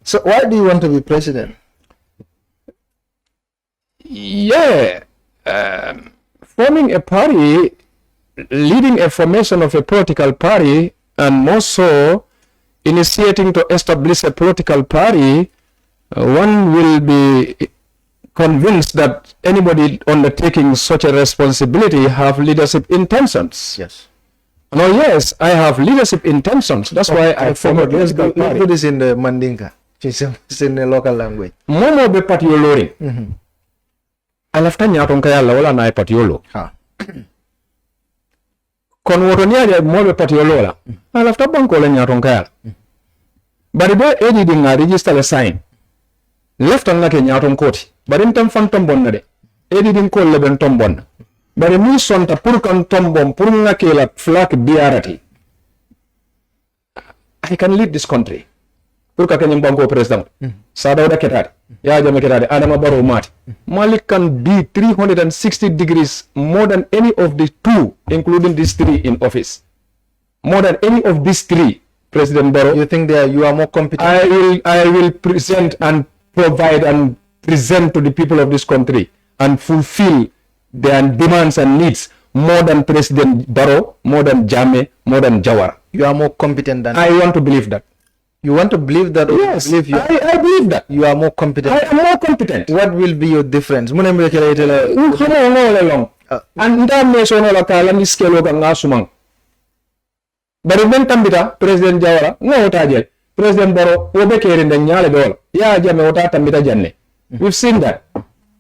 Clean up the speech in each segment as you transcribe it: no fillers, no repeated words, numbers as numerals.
So why do you want to be president? Yeah, forming a party, leading a formation of a political party, and more so initiating to establish a political party, one will be convinced that anybody undertaking such a responsibility have leadership intentions. Yes. No, yes, I have leadership intentions. That's why I formed a political party. Let's do this in the Mandinka. It's in the local language. Momo be patiolori. Alafta nyaton kaya la wala na patiolo. Ha. Kon woto niaje mo be patiolo la. Alafta banko le nyaton kaya. Bari be edi di nga register le sign. Left on ke nyaton koti. Bari ntam fan tombon na de. Edi din ko le ben tombon. Bari mu sonta pour kan tombon pour nga ke la flak biarati. I can lead this country. Pour ka kanyang banko president. Sadawda ketade. Ya jama ketade. Adama Barrow mati. Malik can be 360 degrees more than any of the two, including these three in office. More than any of these three, President Barrow. You think that you are more competent? I will present and provide and present to the people of this country and fulfill their demands and needs more than President Barrow, more than Jammeh, more than Jawara. You are more competent than... I want to believe that. You want to believe that? Yes, believe you, I believe that. You are more competent. I am more competent. What will be your difference? And nda me so no la kala ni skelo ga ngasumang. Bari men tambita President Jawara no taje. President Barrow wo be kere nda nyale dol. Ya jame wota tambita janne. We've seen that.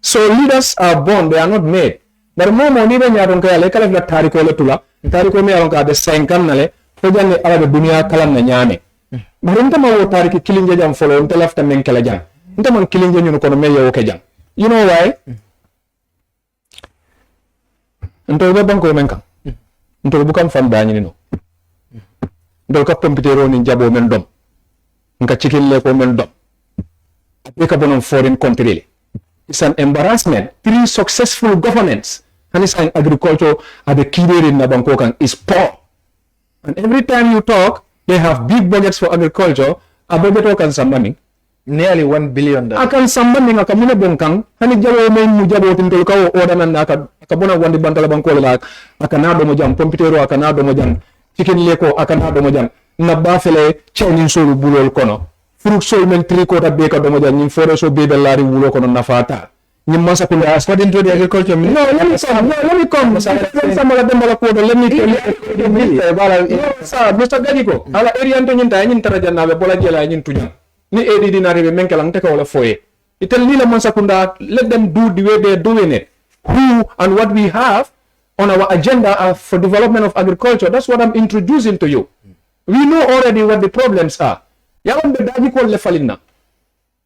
So leaders are born, they are not made. Bari momo ni be nyaron kala kala la tariko le tula. Tariko me aron ka be 5 le fo janne ala be dunia kala na nyame. Bari nta ma wo tariki kilinje jam folo nta lafta men kala jam. Nta man kilinje nyunu kono me yo ke jam. You know why? Ntol be banko men kan. Ntol bukan fan dañi no. Ntol ka computero ni jabo men dom. Nka chicken le ko men dom. Be ka bonon foreign country. It's an embarrassment. 3 successful governance and it's an agriculture at the key in Nabanko kan is poor. And every time you talk, they have big budgets for agriculture. Abebeto kan sambani. Nearly $1 billion. Akan sambani akamina bonkang. Hani jabo men mujabo tintol ka order na akabona wandi bantala banko la akanado mo jam pompitero akanado mo jam chicken leko akanado mo jam na bafele chawnin solu bulol kono fruit sol men tricota be ka do mo jam nim fore so be lari wulo kono nafata nim masa kunda according to the agriculture no let me come samala dembala ko do let me tell you bala sa Mr. Gadiko ala area to nyinta nyinta rajanna be bola jela nyin tunya ni edi dinari be menkelang te ka wala foye itel ni la masa kunda let them do the way they're doing it. Who and what we have on our agenda for development of agriculture. That's what I'm introducing to you. We know already what the problems are. Yawan be daji ko le falina.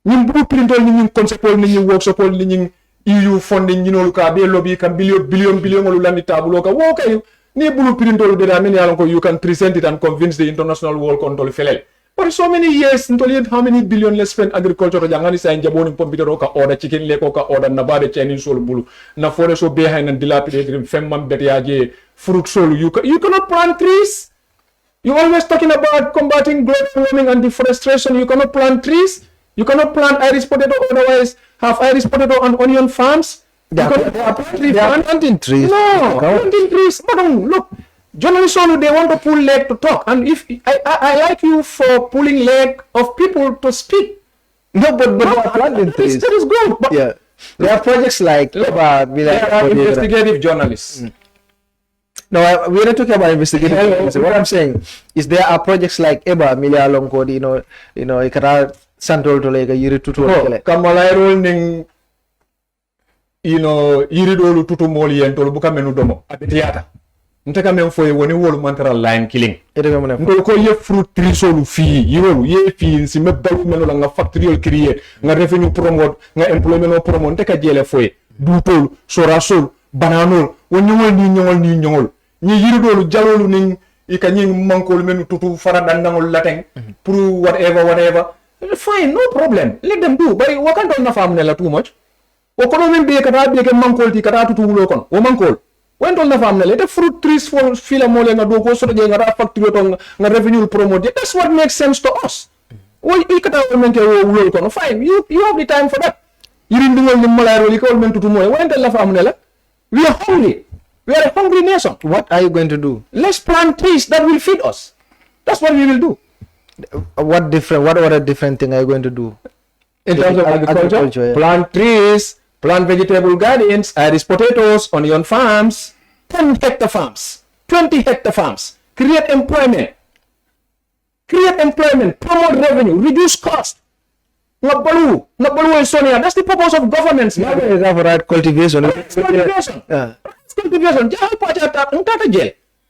Nim blueprint ol ni concept ni workshop ol ni EU funding ni no ka be lobby kan billion ol landi tabulo ka wo kay ni blueprint ol de da many alon ko you can present it and convince the international world control felel. For so many years, how many billion let's spend agriculture jangani sa njaboni pompitero ka order chicken leko ka order na bade Chinese sol bulu na fore so behind and dilapidated femmam betiaje fruit sol you cannot plant trees. You always talking about combating global warming and deforestation. You cannot plant trees. You cannot plant Irish potato, otherwise have Irish potato and onion farms. They are planting trees. No, planting trees. Madam, look. Journalists only they want to pull leg to talk, and if I like you for pulling leg of people to speak. No, but they are planting trees. That is good. But yeah, there are projects like there are investigative journalists. No, we're not talking about investigative journalists. What I'm saying is there are projects like Eba Milia Longkodi, you know, ikara Santol to like a yiri tutu. Kamala rolling, you know, yiri dolu tutu moli and tolubuka menudomo at the theater. Ntaka men foye woni wolu mantara line killing ndol ko ye fruit tree solu fi yolu ye fi si me balu meno la nga factory ol créer nga revenue promote nga employment o promote ntaka jele foye du tol sora sol bananol woni ni ñongol ni yiri dolu jalolu ni ikani mankol menu tutu fara dandangol lateng pour whatever fine, no problem, let them do, but wakanto na famne la too much o kono men be kata be ke mankol ti kata tutu wulo kon o mankol when don't have the fruit trees for fila mole nga do ko so de nga factory to nga revenue promote. That's what makes sense to us. Fine, you have the time for that. We are hungry. We are a hungry nation. What are you going to do? Let's plant trees that will feed us. That's what we will do. What other different thing are you going to do? In terms of agriculture, yeah. Plant trees, plant vegetable gardens, iris potatoes, onion farms, 10-hectare farms, 20-hectare farms. Create employment, promote revenue, reduce cost. Nabalu and Sonia. That's the purpose of governments. Cultivation. Cultivation. Yeah. Cultivation.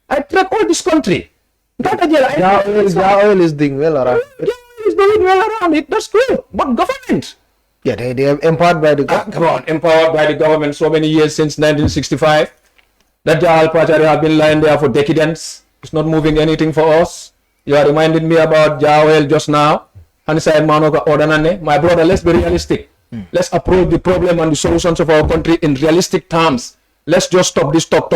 I track all this country. Oil is doing well around. Is doing well around it. That's true. But government. Yeah, they are empowered by the government. Come on, empowered by the government so many years since 1965. That Jahal Pachari have been lying there for decades. It's not moving anything for us. You are reminding me about Jawel just now. My brother, let's be realistic. Let's approach the problem and the solutions of our country in realistic terms. Let's just stop this talk,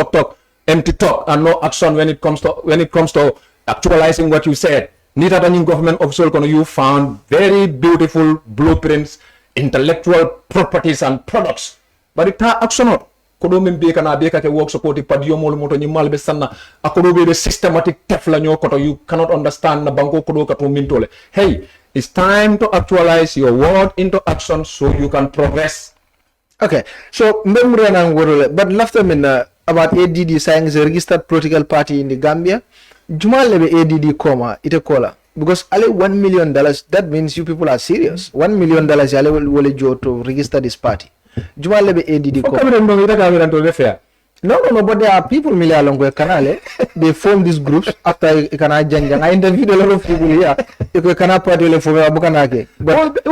empty talk, and no action when it comes to actualizing what you said. Neither than government official you found very beautiful blueprints, intellectual properties and products. But it action not. Kodo mbeka na beka ke work support padio mol moto ni malbe sanna akodo be the systematic tefla nyo koto you cannot understand na banko kodo kato mintole. Hey, it's time to actualize your word into action so you can progress. Okay, so but left them in about ADD saying is a registered political party in the Gambia. Juma lebe ADD comma ite kola because ale $1 million, that means you people are serious. $1 million ale will jo to register this party. Juma lebe ADD comma. No, but there are people Millalongo Canale. They form these groups after Kana Janjang. I interviewed a lot of people here. You cannot party for Bukanake. But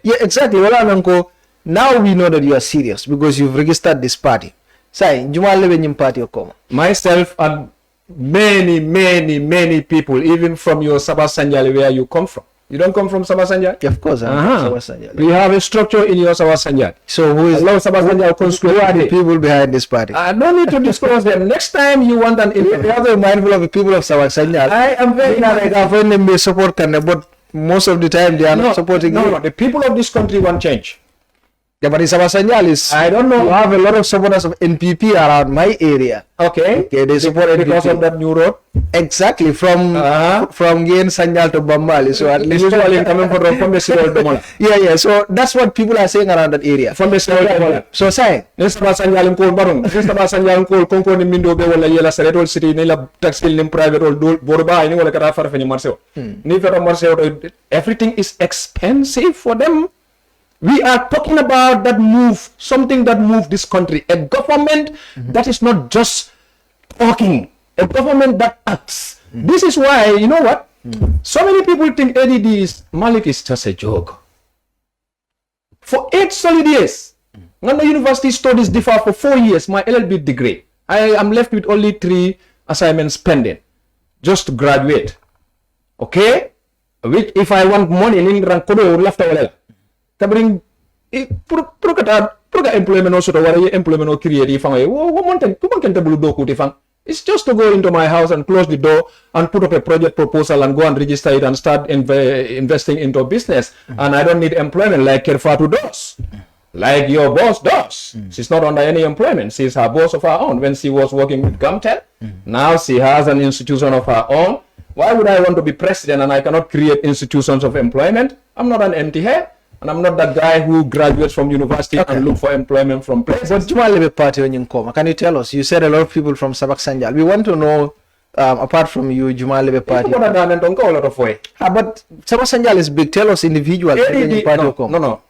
yeah, exactly. Well, now we know that you are serious because you've registered this party. Say, Juma lebe party okoma. Myself and many people, even from your Sabah Sanjali where you come from. You don't come from Sabah Sanjali? Yeah, of course. Sabah Sanjali. We have a structure in your Sabah Sanjali. So who are the people behind this party? I don't need to disclose them. Next time you want an interview. You have to be mindful of the people of Sabah Sanjali. I am very they support Kanda, but most of the time they are not supporting you. No, the people of this country want change. Yeah, but in Sabah Sanjali, I don't know. You have a lot of supporters of NPP around my area. Okay, they support NPP. Because of that new road? Exactly, from Gain Sanjal to Bambali. So at least usually coming from the Sirol Domola. Yeah, so that's what people are saying around that area. From the Sirol Domola. So saying, Sabah Sanjal ko barong. Sabah Sanjal ko konko ni mindo be wala yela seretol city nila taxil nim private ol borba ni wala kara far fani marseo. Ni fero marseo everything is expensive for them. We are talking about that move, something that moved this country. A government that is not just talking, a government that acts. This is why, you know what? So many people think Malik is just a joke. For 8 solid years, Nanda University studies differ for 4 years, my LLB degree. I am left with only 3 assignments pending, just to graduate. Okay? Which, if I want money, in Rankodo, left away. Tabring employment also to employment or create it's just to go into my house and close the door and put up a project proposal and go and register it and start investing into business. And I don't need employment like Kerfatu does, like your boss does. She's not under any employment. She's her boss of her own. When she was working with Gumtel, now she has an institution of her own. Why would I want to be president and I cannot create institutions of employment? I'm not an empty head. And I'm not that guy who graduates from university and look for employment from places. But Juma Lebe Party on Yinkoma, can you tell us? You said a lot of people from Sabak Sanjal. We want to know, apart from you, Juma Lebe Party. But Sabak Sanjal is big. Tell us individual. No.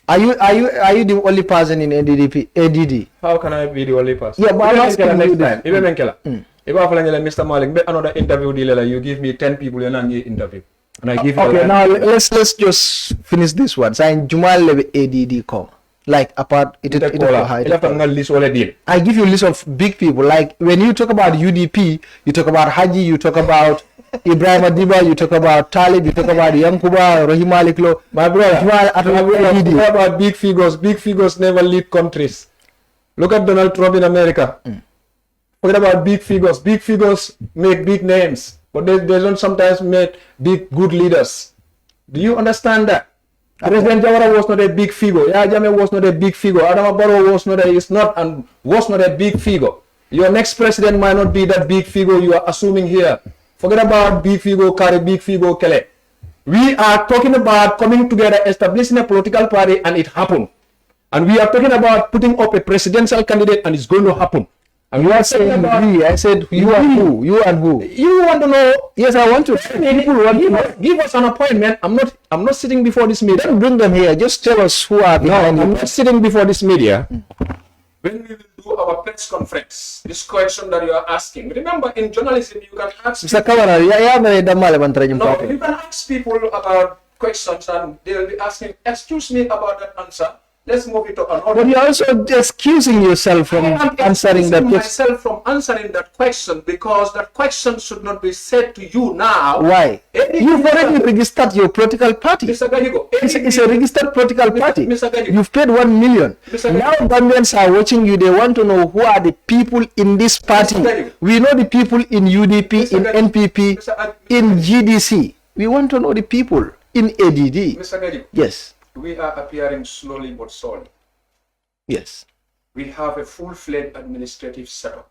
Are you the only person in ADD? How can I be the only person? Yeah, but I'm asking you this. If I Mr. Malik, another interview dealer, you give me 10 people in an interview. And I give you okay, now let's just finish this one. Saying Jumal Lebe ADD come. Like apart I give you a list of big people. Like when you talk about UDP, you talk about Haji, you talk about Ibrahim Adiba, you talk about Talib, you talk about Yankuba, Rahim Aliklo. My brother, talk about big figures. Big figures never lead countries. Look at Donald Trump in America. Forget about big figures. Big figures make big names. But they don't sometimes make big good leaders. Do you understand that? President Jawara was not a big figure. Yahya Jammeh was not a big figure. Adama Barrow was not a big figure. Your next president might not be that big figure you are assuming here. Forget about big figure, carry big figure, Kele. We are talking about coming together, establishing a political party, and it happened. And we are talking about putting up a presidential candidate, and it's going to happen. And you are saying we. I said you and who? You and who? You want to know? Yes, I want to. People want to give us an appointment. I'm not sitting before this media. Don't bring them here. Just tell us who are behind you. I'm not sitting before this media. When we will do our press conference, this question that you are asking. Remember, in journalism, you can ask. Mr. Kamara, You can ask people about questions, and they will be asking, "Excuse me about that answer. Let's move it to another." But you're also excusing yourself from answering that question. Myself from answering that question because that question should not be said to you now. Why? You've already registered your political party. Mr. Gadigo, it's a registered political party. Mr. Gadigo. You've paid 1 million. Now Gambians are watching you. They want to know who are the people in this party. We know the people in UDP, in NPP, in GDC. We want to know the people in ADD. Mr. Gadigo. Yes. We are appearing slowly but surely. Yes. We have a full-fledged administrative setup.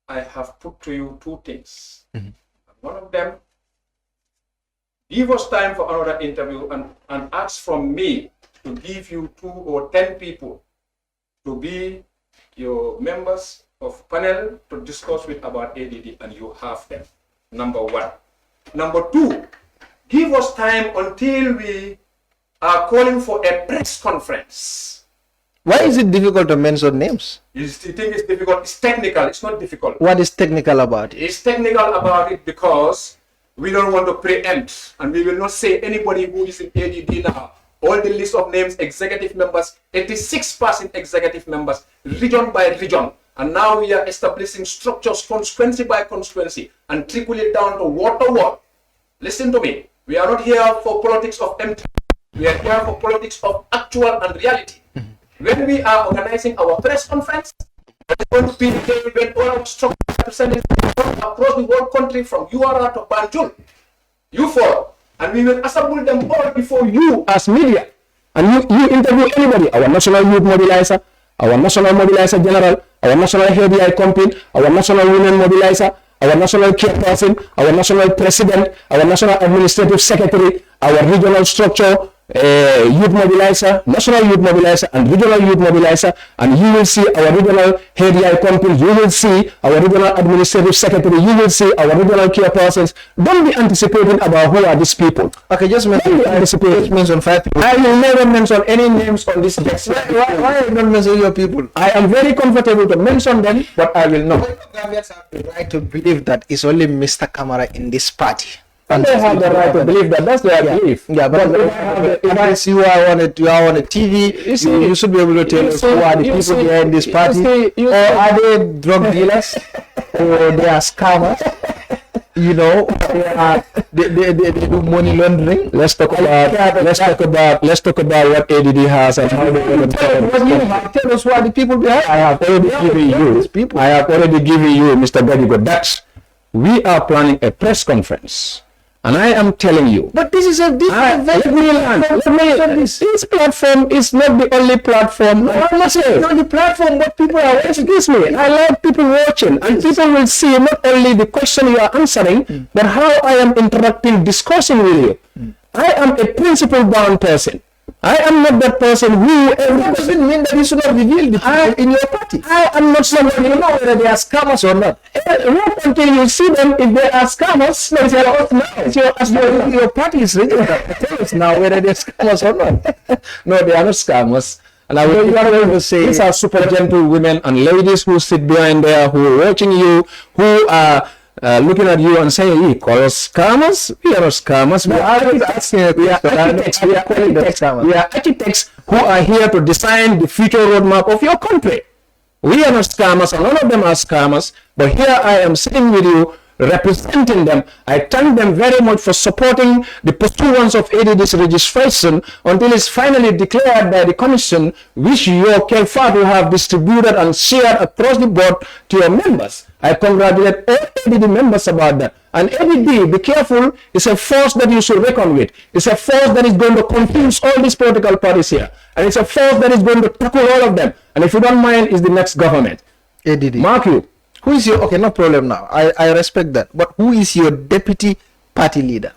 I have put to you 2 things. One of them, give us time for another interview and ask from me to give you 2 or 10 people to be your members of panel to discuss with about ADD, and you have them. Number 1. Number 2, give us time until we are calling for a press conference. Why is it difficult to mention names? You think it's difficult? It's technical. It's not difficult. What is technical about it? It's technical about it because we don't want to preempt, and we will not say anybody who is in ADD now. All the list of names, executive members, 86% executive members, region by region. And now we are establishing structures constituency by constituency and trickle it down to word to word. Listen to me. We are not here for politics of empty. We are here for politics of actual and reality. When we are organizing our press conference, it's going to be the day when all our structures represented across the whole country from URA to Banjul. You follow. And we will assemble them all before you as media. And you interview anybody, our national youth mobilizer, our national mobilizer general, our national HDI company, our national women mobilizer, our national chairperson, our national president, our national administrative secretary, our regional structure, youth mobilizer, national youth mobilizer, and regional youth mobilizer, and you will see our regional HDI company, you will see our regional administrative secretary, you will see our regional chairpersons. Don't be anticipating about who are these people. Okay, just mention 5 people. I will never mention any names on this text. Why not mention your people? I am very comfortable to mention them, but I will not. Gambians have the right to believe that it's only Mr. Kamara in this party. And they have the right to believe that. That's their belief. Yeah, but if you are on a TV, you should be able to tell us who are the people behind this party. Or are they drug dealers? Or they are scammers? You know, they do money laundering. Let's talk about what ADD has and how they going to tell us who are the people behind. I have already given you, Mr. Gadigo, that we are planning a press conference. And I am telling you. But this is a different. This platform is not the only platform. I'm not saying not the platform, but people are watching. Excuse me. I like people watching, and people will see not only the question you are answering, but how I am interacting, discussing with you. I am a principle-bound person. I am not that person who. That doesn't mean that you should not reveal the people in your party. I am not somebody. You know whether they are scammers or not. Not until you see them. If they are scammers, no, tell us now. Your party is registered. Tell us now whether they are scammers or not. No, they are not scammers. And I will to say these are super gentle women and ladies who sit behind there, who are watching you, who are looking at you and saying, "You call us scammers? We are not scammers. We are architects who are here to design the future roadmap of your country. We are not scammers, and none of them are scammers. But here I am sitting with you, representing them. I thank them very much for supporting the pursuance of ADD's registration until it's finally declared by the commission, which your Kelfat will have distributed and shared across the board to your members. I congratulate all ADD members about that. And ADD, be careful, it's a force that you should reckon with. It's a force that is going to confuse all these political parties here. And it's a force that is going to tackle all of them. And if you don't mind, it's the next government. ADD. Mark you. Who is your, okay, no problem now. I respect that. But who is your deputy party leader?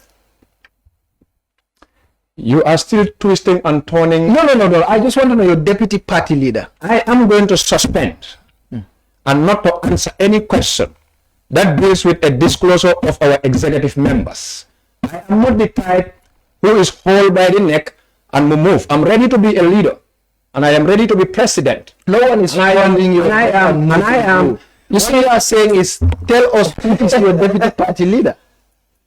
You are still twisting and turning. No. I just want to know your deputy party leader. I am going to suspend and not to answer any question that deals with a disclosure of our executive members. I am not the type who is held by the neck and move. I'm ready to be a leader, and I am ready to be president. No one is holding you. I am. You see, what you are saying is, tell us who is your deputy party leader.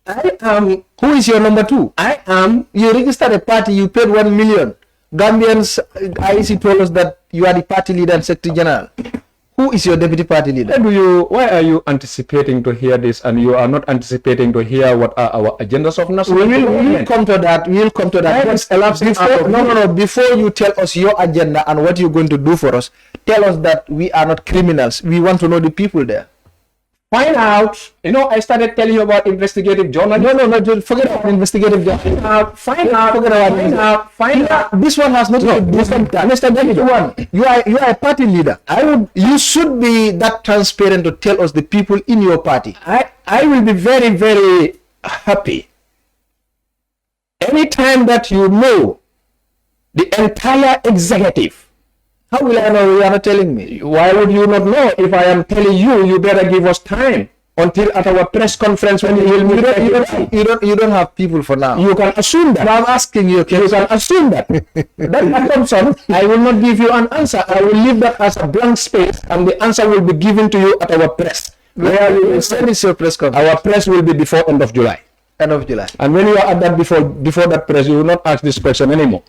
I am. Who is your number two? I am. You registered a party, you paid 1 million. Gambians, IEC told us that you are the party leader and secretary general. Who is your deputy party leader? Why are you anticipating to hear this and you are not anticipating to hear what are our agendas of national development? We will come to that. We will come to that. Before you tell us your agenda and what you're going to do for us, tell us that we are not criminals. We want to know the people there. Find out. You know, I started telling you about investigative journalism. No, forget about investigative journalism. Find out. This one has nothing to do with that. Mr. David, you are a party leader. You should be that transparent to tell us the people in your party. I will be very, very happy anytime that you know the entire executive. How will I know? You are not telling me. Why would you not know? If I am telling you, you better give us time until at our press conference when you will meet. You don't have people for now. You can assume that. I'm asking you. Okay? You can assume that. That comes on. I will not give you an answer. I will leave that as a blank space, and the answer will be given to you at our press. Where will send is your press conference? Our press will be before end of July. End of July. And when you are at that before that press, you will not ask this question anymore.